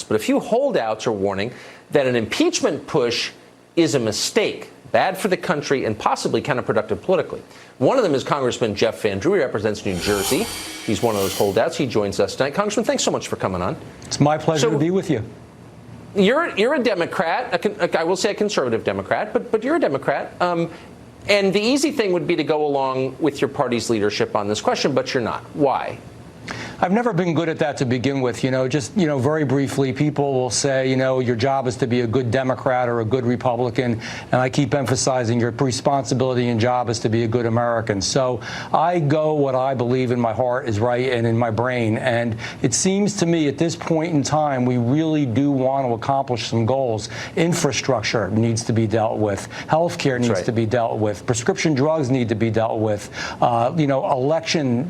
But a few holdouts are warning that an impeachment push is a mistake, bad for the country, and possibly counterproductive politically. One of them is Congressman Jeff Van Drew. He represents New Jersey. He's one of those holdouts. He joins us tonight. Congressman, thanks so much for coming on. It's my pleasure to be with you. You're a Democrat. I will say a conservative Democrat, but you're a Democrat. And the easy thing would be to go along with your party's leadership on this question, but you're not. Why? I've never been good at that to begin with. Very briefly, people will say, your job is to be a good Democrat or a good Republican. And I keep emphasizing your responsibility and job is to be a good American. So I go what I believe in my heart is right and in my brain. And it seems to me at this point in time, we really do want to accomplish some goals. Infrastructure needs to be dealt with. Healthcare needs to be dealt with. Prescription drugs need to be dealt with. Elections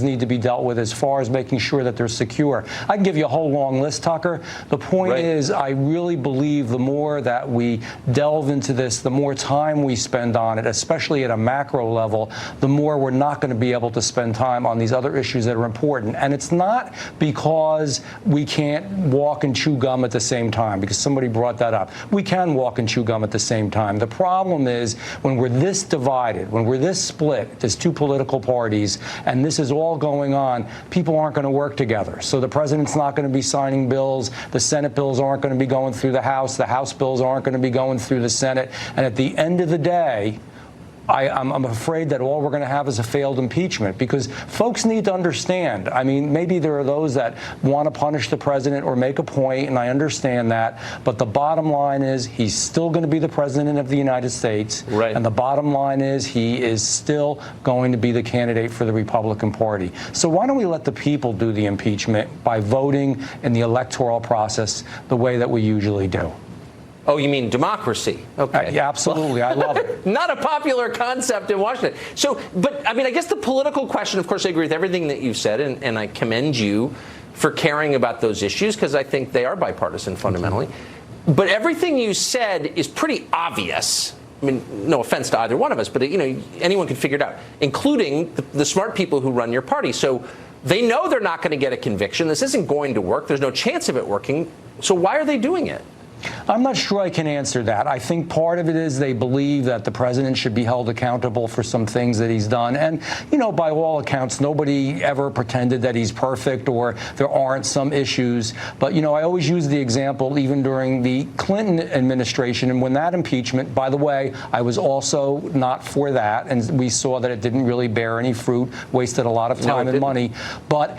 need to be dealt with as far as making sure that they're secure. I can give you a whole long list, Tucker. The point is, I really believe the more that we delve into this, the more time we spend on it, especially at a macro level, the more we're not going to be able to spend time on these other issues that are important. And it's not because we can't walk and chew gum at the same time, because somebody brought that up. We can walk and chew gum at the same time. The problem is when we're this divided, when we're this split, there's two political parties, and this is all going on, people aren't going to work together. So the president's not going to be signing bills. The Senate bills aren't going to be going through the House. The House bills aren't going to be going through the Senate. And at the end of the day, I'm afraid that all we're going to have is a failed impeachment, because folks need to understand. I mean, maybe there are those that want to punish the president or make a point, and I understand that. But the bottom line is he's still going to be the president of the United States. Right. And the bottom line is he is still going to be the candidate for the Republican Party. So why don't we let the people do the impeachment by voting in the electoral process the way that we usually do? Oh, you mean democracy? Okay. Yeah, absolutely. I love it. Not a popular concept in Washington. So, but I mean, I guess the political question, of course, I agree with everything that you've said, and I commend you for caring about those issues, because I think they are bipartisan fundamentally. But everything you said is pretty obvious. I mean, no offense to either one of us, but anyone can figure it out, including the smart people who run your party. So they know they're not going to get a conviction. This isn't going to work. There's no chance of it working. So why are they doing it? I'm not sure I can answer that. I think part of it is they believe that the president should be held accountable for some things that he's done. And, by all accounts, nobody ever pretended that he's perfect or there aren't some issues. But, I always use the example even during the Clinton administration. And when that impeachment, by the way, I was also not for that. And we saw that it didn't really bear any fruit, wasted a lot of time and money. But